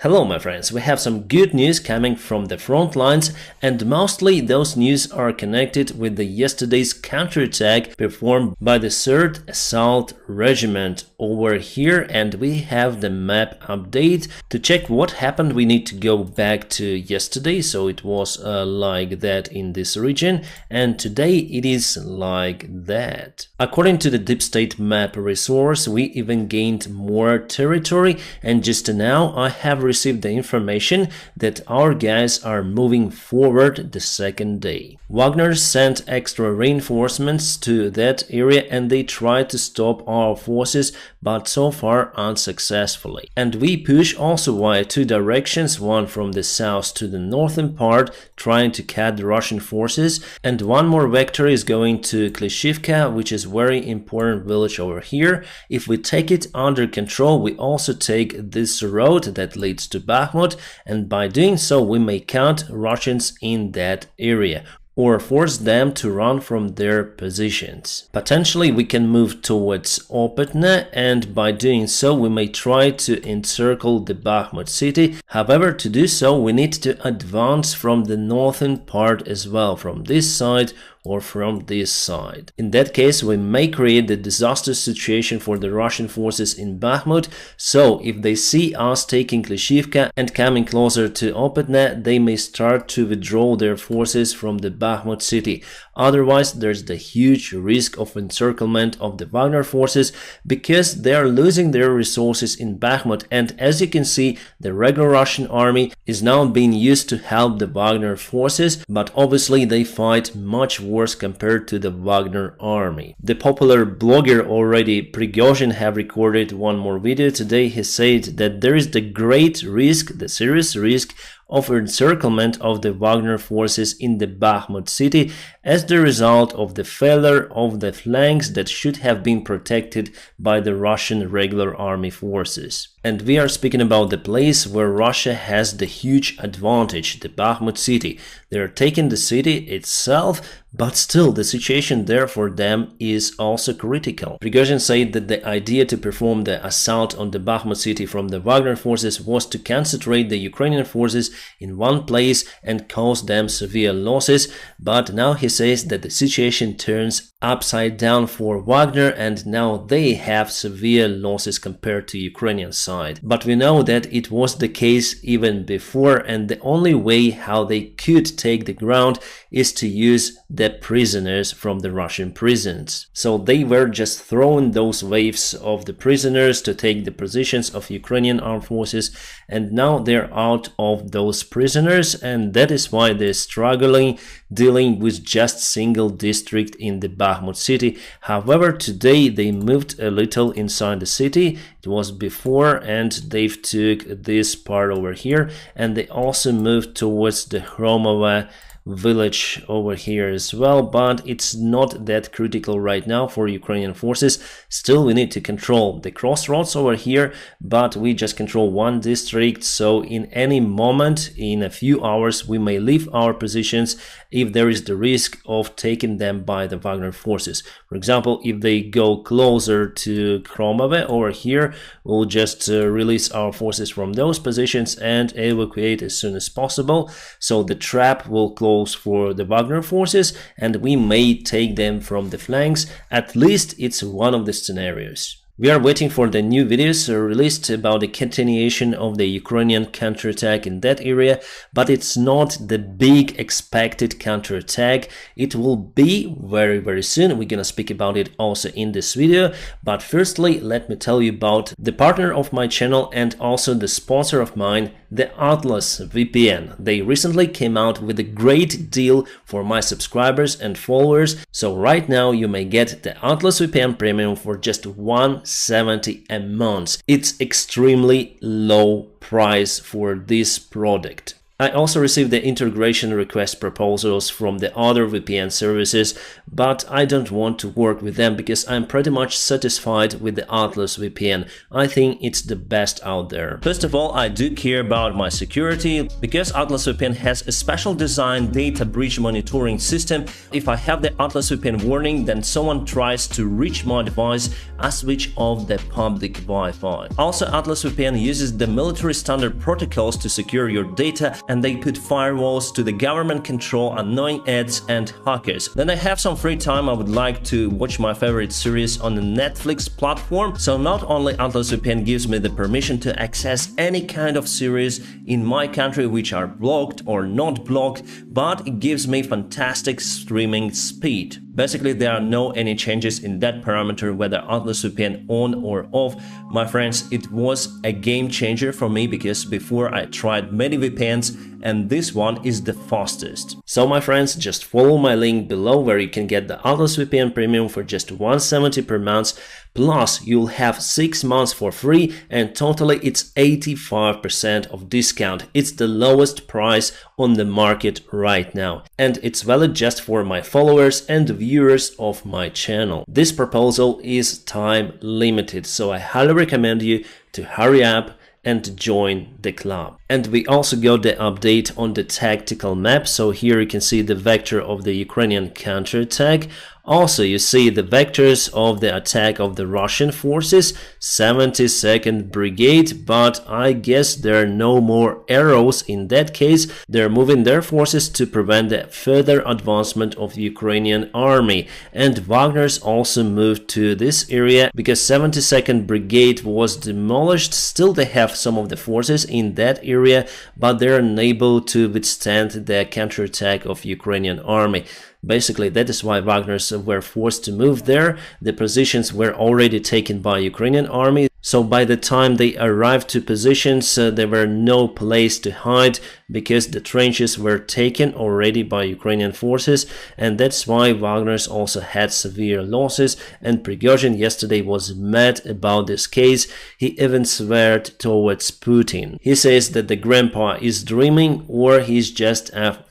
Hello my friends, we have some good news coming from the front lines, and mostly those news are connected with the yesterday's counterattack performed by the 3rd Assault Regiment over here, and we have the map update. To check what happened we need to go back to yesterday, so it was like that in this region, and today it is like that. According to the Deep State map resource, we even gained more territory, and just now I have received the information that our guys are moving forward the second day. Wagners sent extra reinforcements to that area and they tried to stop our forces, but so far unsuccessfully. And we push also via two directions, one from the south to the northern part, trying to cut the Russian forces, and one more vector is going to Klishivka, which is very important village over here. If we take it under control, we also take this road that leads to Bakhmut, and by doing so we may count Russians in that area or force them to run from their positions. Potentially we can move towards Opetne, and by doing so we may try to encircle the Bakhmut city. However, to do so we need to advance from the northern part as well, from this side or from this side. In that case, we may create the disastrous situation for the Russian forces in Bakhmut, so if they see us taking Klishivka and coming closer to Opetne, they may start to withdraw their forces from the Bakhmut city. Otherwise, there's the huge risk of encirclement of the Wagner forces, because they are losing their resources in Bakhmut, and as you can see, the regular Russian army is now being used to help the Wagner forces, but obviously they fight much worse compared to the Wagner army. The popular blogger already Prigozhin have recorded one more video today. He said that there is the great risk, the serious risk of encirclement of the Wagner forces in the Bakhmut city as the result of the failure of the flanks that should have been protected by the Russian regular army forces. And we are speaking about the place where Russia has the huge advantage, the Bakhmut city. They are taking the city itself, but still the situation there for them is also critical. Prigozhin said that the idea to perform the assault on the Bakhmut city from the Wagner forces was to concentrate the Ukrainian forces in one place and cause them severe losses, but now he says that the situation turns upside down for Wagner, and now they have severe losses compared to Ukrainian side. But we know that it was the case even before, and the only way how they could take the ground is to use the prisoners from the Russian prisons. So they were just throwing those waves of the prisoners to take the positions of Ukrainian armed forces, and now they're out of those prisoners, and that is why they're struggling dealing with just single district in the Bakhmut city. However, today they moved a little inside the city. It was before, and they've took this part over here, and they also moved towards the Hromova village over here as well, but it's not that critical right now for Ukrainian forces. Still, we need to control the crossroads over here, but we just control one district, so in any moment, in a few hours, we may leave our positions if there is the risk of taking them by the Wagner forces. For example, if they go closer to Kromove over here, we'll just release our forces from those positions and evacuate as soon as possible, so the trap will close for the Wagner forces and we may take them from the flanks. At least it's one of the scenarios. We are waiting for the new videos released about the continuation of the Ukrainian counterattack in that area, but it's not the big expected counterattack. It will be very soon. We're gonna speak about it also in this video, but firstly let me tell you about the partner of my channel and also the sponsor of mine, the Atlas VPN. They recently came out with a great deal for my subscribers and followers, so right now you may get the Atlas VPN Premium for just $170 a month. It's extremely low price for this product. I also received the integration request proposals from the other VPN services, but I don't want to work with them because I'm pretty much satisfied with the Atlas VPN. I think it's the best out there. First of all, I do care about my security because Atlas VPN has a special design data breach monitoring system. If I have the Atlas VPN warning, then someone tries to reach my device, I switch off the public Wi-Fi. Also, Atlas VPN uses the military standard protocols to secure your data, and they put firewalls to the government control annoying ads and hackers. Then I have some free time, I would like to watch my favorite series on the Netflix platform. So not only Atlas VPN gives me the permission to access any kind of series in my country which are blocked or not blocked, but it gives me fantastic streaming speed. Basically, there are no any changes in that parameter, whether Atlas VPN on or off. My friends, it was a game changer for me because before I tried many VPNs and this one is the fastest. So my friends, just follow my link below where you can get the Atlas VPN Premium for just $170 per month. Plus, you'll have 6 months for free and totally it's 85% of discount. It's the lowest price on the market right now. And it's valid just for my followers and viewers of my channel. This proposal is time limited, so I highly recommend you to hurry up and join the club. And we also got the update on the tactical map. So here you can see the vector of the Ukrainian counterattack. Also, you see the vectors of the attack of the Russian forces, 72nd Brigade, but I guess there are no more arrows in that case. They're moving their forces to prevent the further advancement of the Ukrainian army. And Wagners also moved to this area because 72nd Brigade was demolished. Still, they have some of the forces in that area, but they're unable to withstand the counterattack of Ukrainian army. Basically, that is why Wagners were forced to move there. The positions were already taken by Ukrainian army. So by the time they arrived to positions, there were no place to hide because the trenches were taken already by Ukrainian forces. And that's why Wagners also had severe losses. And Prigozhin yesterday was mad about this case. He even swore towards Putin. He says that the grandpa is dreaming or he's just a...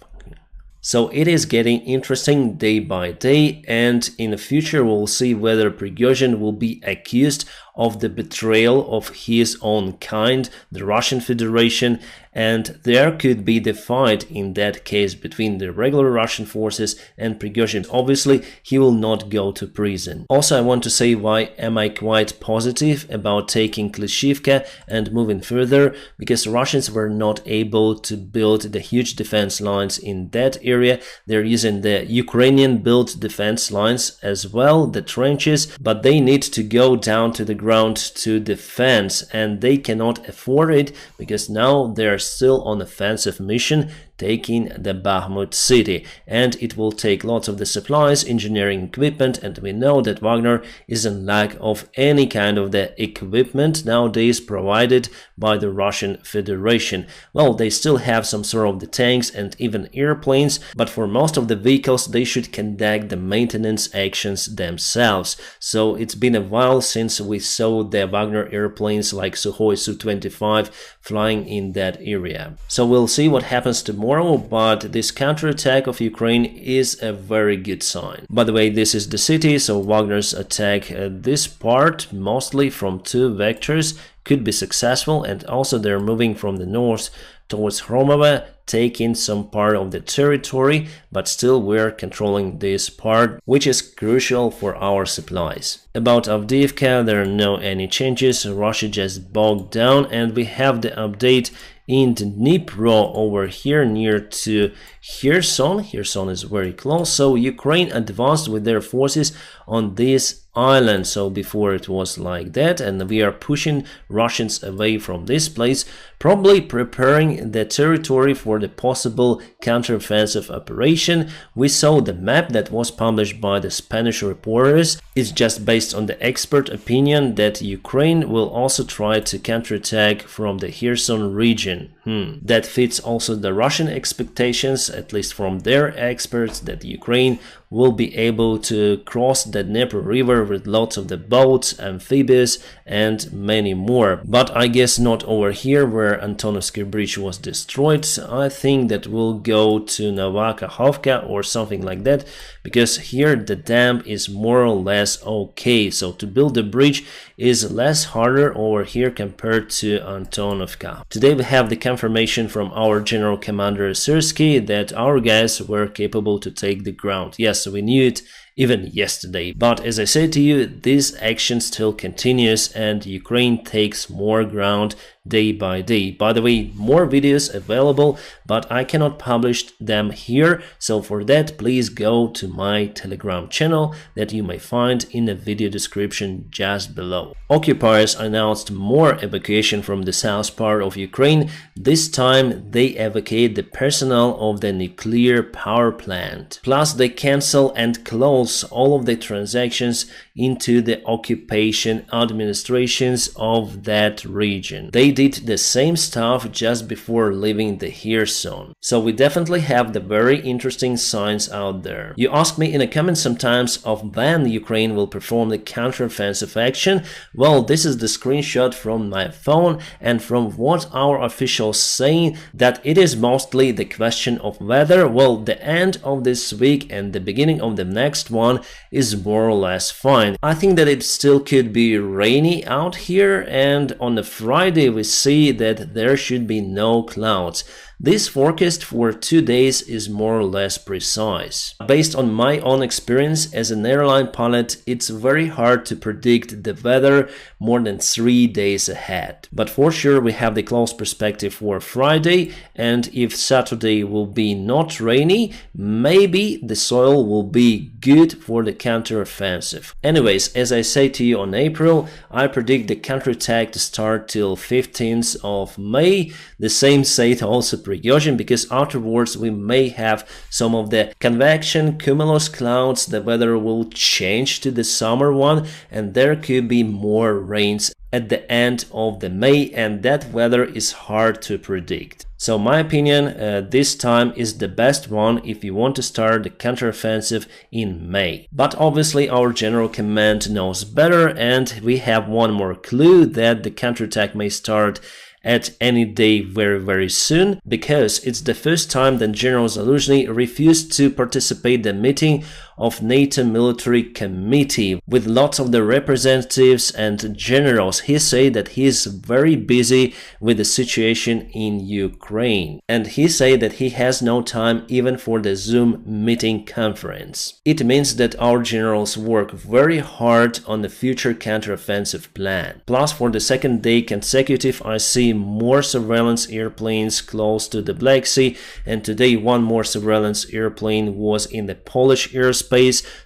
So it is getting interesting day by day, and in the future we'll see whether Prigozhin will be accused of the betrayal of his own kind, the Russian Federation, and there could be the fight in that case between the regular Russian forces and Prigozhin. Obviously, he will not go to prison. Also, I want to say why am I quite positive about taking Klishivka and moving further, because Russians were not able to build the huge defense lines in that area. They're using the Ukrainian built defense lines as well, the trenches, but they need to go down to the ground to defense, and they cannot afford it because now they're still on offensive mission taking the Bakhmut city, and it will take lots of the supplies, engineering equipment, and we know that Wagner is in lack of any kind of the equipment nowadays provided by the Russian Federation. Well, they still have some sort of the tanks and even airplanes, but for most of the vehicles they should conduct the maintenance actions themselves. So it's been a while since we saw the Wagner airplanes like Sukhoi Su-25 flying in that area. So we'll see what happens tomorrow, but this counterattack of Ukraine is a very good sign. By the way, this is the city, so Wagner's attack this part mostly from 2 vectors could be successful, and also they're moving from the north towards Hromovo, taking some part of the territory, but still we're controlling this part, which is crucial for our supplies. About Avdiivka, there are no any changes. Russia just bogged down, and we have the update in Dnipro over here near to Kherson. Kherson is very close, so Ukraine advanced with their forces on this island. So before it was like that, and we are pushing Russians away from this place, probably preparing the territory for the possible counteroffensive operation. We saw the map that was published by the Spanish reporters. It's just based on the expert opinion that Ukraine will also try to counterattack from the Kherson region. That fits also the Russian expectations, at least from their experts, that Ukraine will be able to cross the Dnieper River with lots of the boats, amphibious, and many more. But I guess not over here where Antonovsky Bridge was destroyed. I think that will go to Novakhovka or something like that, because here the dam is more or less okay. So to build the bridge is less harder over here compared to Antonovka. Today we have the confirmation from our general commander Syrskyi that our guys were capable to take the ground. Yes, we knew it even yesterday. But as I said to you, this action still continues and Ukraine takes more ground day by day. By the way, more videos available, but I cannot publish them here. So for that, please go to my Telegram channel that you may find in the video description just below. Occupiers announced more evacuation from the south part of Ukraine. This time they evacuate the personnel of the nuclear power plant. Plus they cancel and close all of the transactions into the occupation administrations of that region. They did the same stuff just before leaving the Kherson. So we definitely have the very interesting signs out there. You ask me in the comments sometimes of when Ukraine will perform the counteroffensive action. Well, this is the screenshot from my phone, and from what our officials saying that it is mostly the question of whether, well, the end of this week and the beginning of the next one is more or less fine. I think that it still could be rainy out here, and on the Friday we see that there should be no clouds. This forecast for 2 days is more or less precise. Based on my own experience as an airline pilot, it's very hard to predict the weather more than 3 days ahead. But for sure we have the close perspective for Friday, and if Saturday will be not rainy, maybe the soil will be good for the counteroffensive. Anyways, as I say to you on April, I predict the counterattack to start till 15th of May. The same said also Prigozhin, because afterwards we may have some of the convection cumulus clouds, the weather will change to the summer one, and there could be more rains at the end of the May, and that weather is hard to predict. So my opinion, this time is the best one if you want to start the counteroffensive in May. But obviously our general command knows better, and we have one more clue that the counterattack may start at any day very soon, because it's the first time that General Zaluzhny refused to participate in the meeting of NATO military committee with lots of the representatives and generals. He said that he is very busy with the situation in Ukraine, and he said that he has no time even for the Zoom meeting conference. It means that our generals work very hard on the future counteroffensive plan. Plus, for the second day consecutive, I see more surveillance airplanes close to the Black Sea, and today one more surveillance airplane was in the Polish airspace.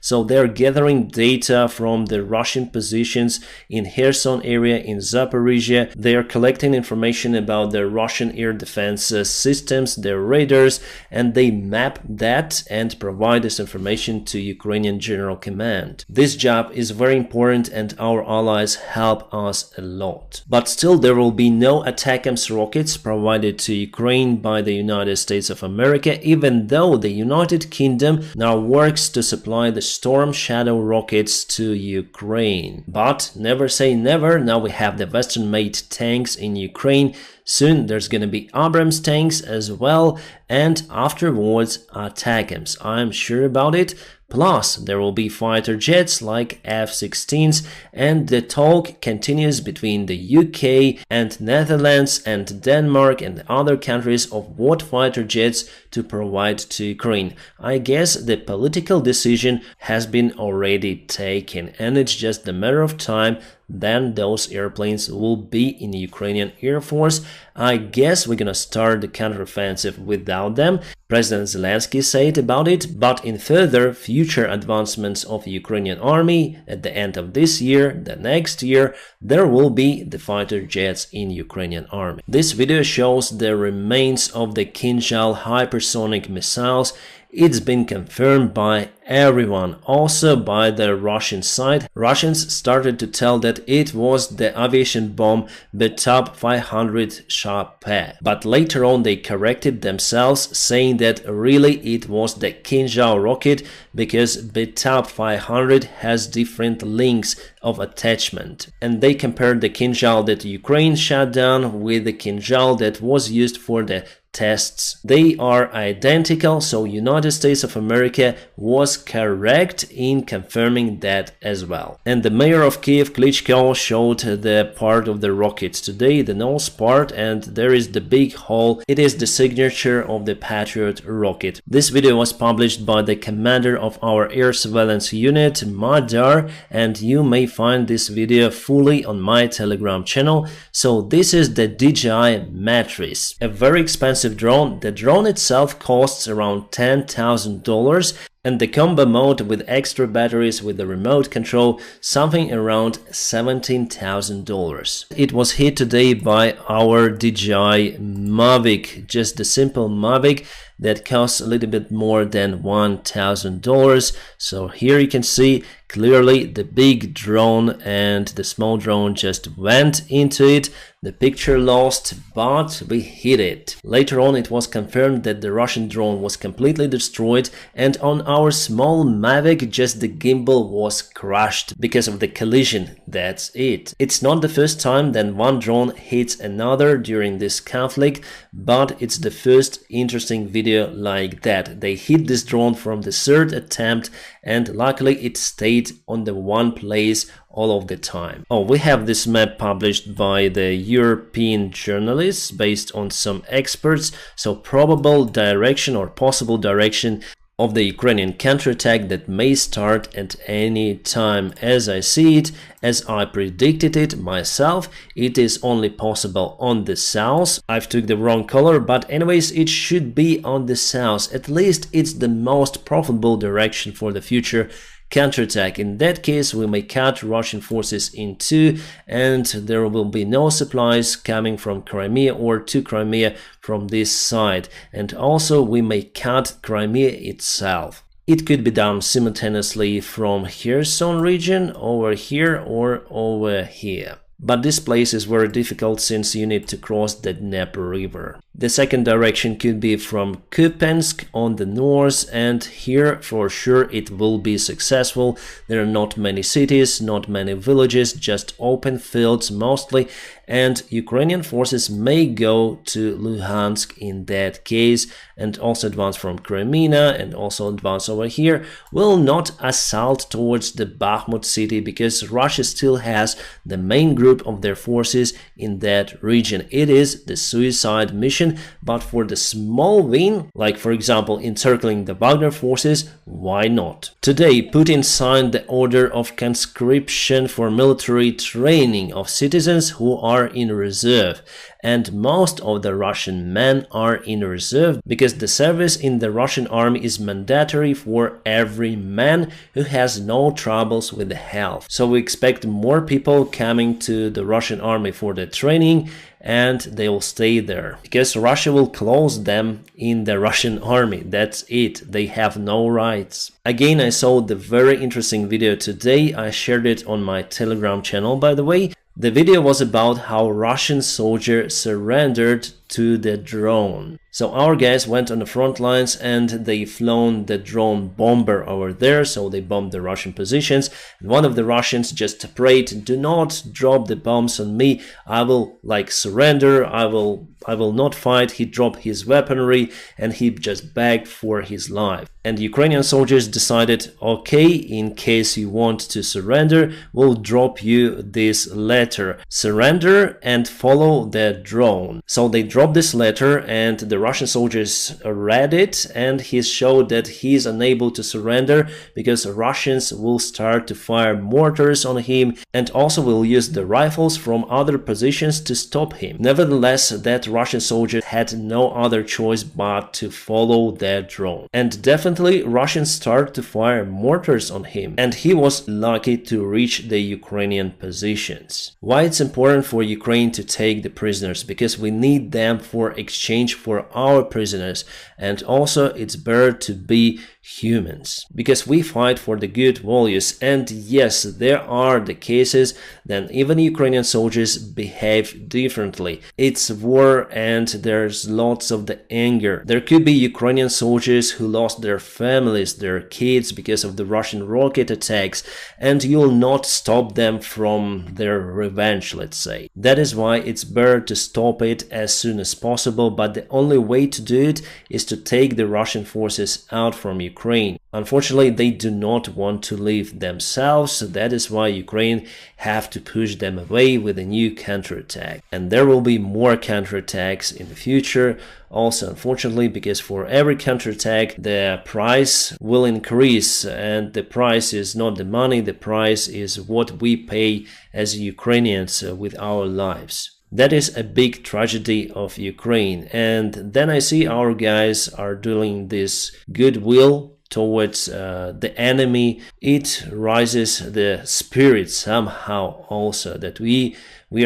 So they're gathering data from the Russian positions in Kherson area in Zaporizhia. They are collecting information about the Russian air defense systems, their radars, and they map that and provide this information to Ukrainian General Command. This job is very important and our allies help us a lot. But still there will be no ATACMS rockets provided to Ukraine by the United States of America, even though the United Kingdom now works to supply the Storm Shadow rockets to Ukraine. But never say never, now we have the Western-made tanks in Ukraine. Soon there's gonna be Abrams tanks as well, and afterwards ATACMS. I'm sure about it. Plus, there will be fighter jets like F-16s, and the talk continues between the UK and Netherlands and Denmark and other countries of what fighter jets to provide to Ukraine. I guess the political decision has been already taken, and it's just a matter of time then those airplanes will be in the Ukrainian Air Force. I guess we're gonna start the counteroffensive without them. President Zelensky said about it, but in further future advancements of the Ukrainian army at the end of this year, the next year, there will be the fighter jets in Ukrainian army. This video shows the remains of the Kinzhal hypersonic missiles. it's been confirmed by everyone, also by the Russian side. Russians started to tell that it was the aviation bomb bucha 500 Shapeh, but later on they corrected themselves, saying that really it was the Kinjal rocket, because bucha 500 has different links of attachment, and they compared the Kinjal that Ukraine shot down with the Kinjal that was used for the tests. They are identical, so United States of America was correct in confirming that as well. And the mayor of Kiev, Klitschko, showed the part of the rocket today, the nose part, and there is the big hole. It is the signature of the Patriot rocket. This video was published by the commander of our air surveillance unit, Madar, and you may find this video fully on my Telegram channel. So this is the DJI Matrix, a very expensive drone. The drone itself costs around $10,000, and the combo mode with extra batteries with the remote control something around $17,000. It was hit today by our DJI Mavic, just the simple Mavic that costs a little bit more than $1,000. So here you can see clearly the big drone and the small drone just went into it. The picture lost, but we hit it. Later on it was confirmed that the Russian drone was completely destroyed, and on our small Mavic just the gimbal was crushed because of the collision. That's it. It's not the first time that one drone hits another during this conflict, but it's the first interesting video like that. They hit this drone from the third attempt, and luckily it stayed on the one place all of the time. Oh, we have this map published by the European journalists based on some experts, so probable direction or possible direction of the Ukrainian counterattack that may start at any time. As I see it, as I predicted it myself, it is only possible on the south. I've took the wrong color, but anyways, it should be on the south. At least it's the most profitable direction for the future counterattack. In that case, we may cut Russian forces in two, and there will be no supplies coming from Crimea or to Crimea from this side, and also we may cut Crimea itself. It could be done simultaneously from Kherson region over here or over here. But this place is very difficult since you need to cross the Dnieper river. The second direction could be from Kupiansk on the north, and here for sure it will be successful. There are not many cities, not many villages, just open fields mostly, and Ukrainian forces may go to Luhansk in that case, and also advance from Crimea and also advance over here. Will not assault towards the Bakhmut city because Russia still has the main group of their forces in that region. It is the suicide mission, but for the small win, like for example encircling the Wagner forces, why not? Today Putin signed the order of conscription for military training of citizens who are in reserve, and most of the Russian men are in reserve because the service in the Russian army is mandatory for every man who has no troubles with the health. So we expect more people coming to the Russian army for the training, and they will stay there because Russia will close them in the Russian army. That's it. They have no rights. Again, I saw the very interesting video today. I shared it on my Telegram channel, by the way. The video was about how Russian soldier surrendered to the drone. So our guys went on the front lines and they flown the drone bomber over there, so they bombed the Russian positions, and one of the Russians just prayed, do not drop the bombs on me, I will surrender, I will not fight. He dropped his weaponry and he just begged for his life. And Ukrainian soldiers decided, okay, in case you want to surrender, we'll drop you this letter, surrender and follow the drone. So they dropped this letter and the Russian soldiers read it, and he showed that he is unable to surrender because Russians will start to fire mortars on him and also will use the rifles from other positions to stop him. Nevertheless, that Russian soldier had no other choice but to follow that drone. And definitely Russians start to fire mortars on him, and he was lucky to reach the Ukrainian positions. Why it's important for Ukraine to take the prisoners? Because we need them them for exchange for our prisoners, and also it's better to be humans, because we fight for the good values. And yes, there are the cases that even Ukrainian soldiers behave differently. It's war and there's lots of the anger. There could be Ukrainian soldiers who lost their families, their kids because of the Russian rocket attacks, and you'll not stop them from their revenge, let's say. That is why it's better to stop it as soon as possible, but the only way to do it is to take the Russian forces out from Ukraine. Unfortunately, they do not want to leave themselves, that is why Ukraine have to push them away with a new counterattack. And there will be more counterattacks in the future, also unfortunately, because for every counterattack the price will increase, and the price is not the money, the price is what we pay as Ukrainians with our lives. That is a big tragedy of Ukraine. And then I see our guys are doing this goodwill towards the enemy. It rises the spirit somehow also that we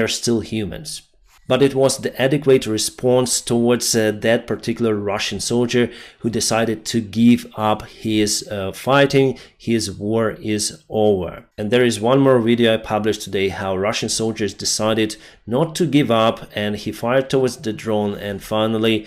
are still humans. But it was the adequate response towards that particular Russian soldier who decided to give up his fighting. His war is over. And there is one more video I published today how Russian soldiers decided not to give up, and he fired towards the drone, and finally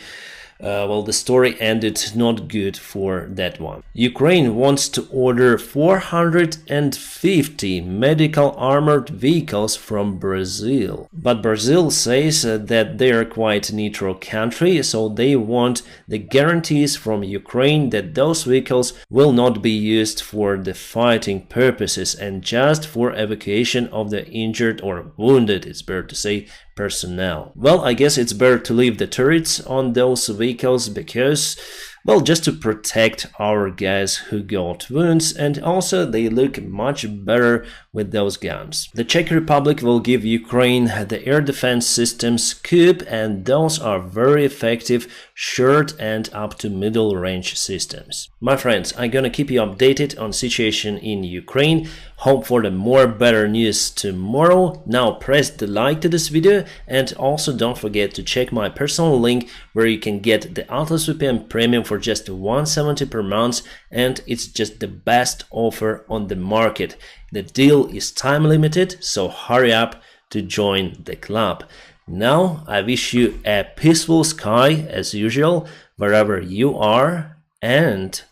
well, the story ended not good for that one. Ukraine wants to order 450 medical armored vehicles from Brazil. But Brazil says that they are quite a neutral country, so they want the guarantees from Ukraine that those vehicles will not be used for the fighting purposes and just for evacuation of the injured or wounded, it's better to say, personnel. Well, I guess it's better to leave the turrets on those vehicles because, well, just to protect our guys who got wounds, and also they look much better with those guns. The Czech Republic will give Ukraine the air defense systems Kyiv, and those are very effective short and up to middle range systems. My friends, I'm gonna keep you updated on situation in Ukraine. Hope for the more better news tomorrow. Now press the like to this video, and also don't forget to check my personal link where you can get the Atlas VPN Premium for just $170 per month, and it's just the best offer on the market. The deal is time limited, so hurry up to join the club. Now I wish you a peaceful sky as usual wherever you are, and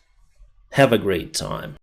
have a great time.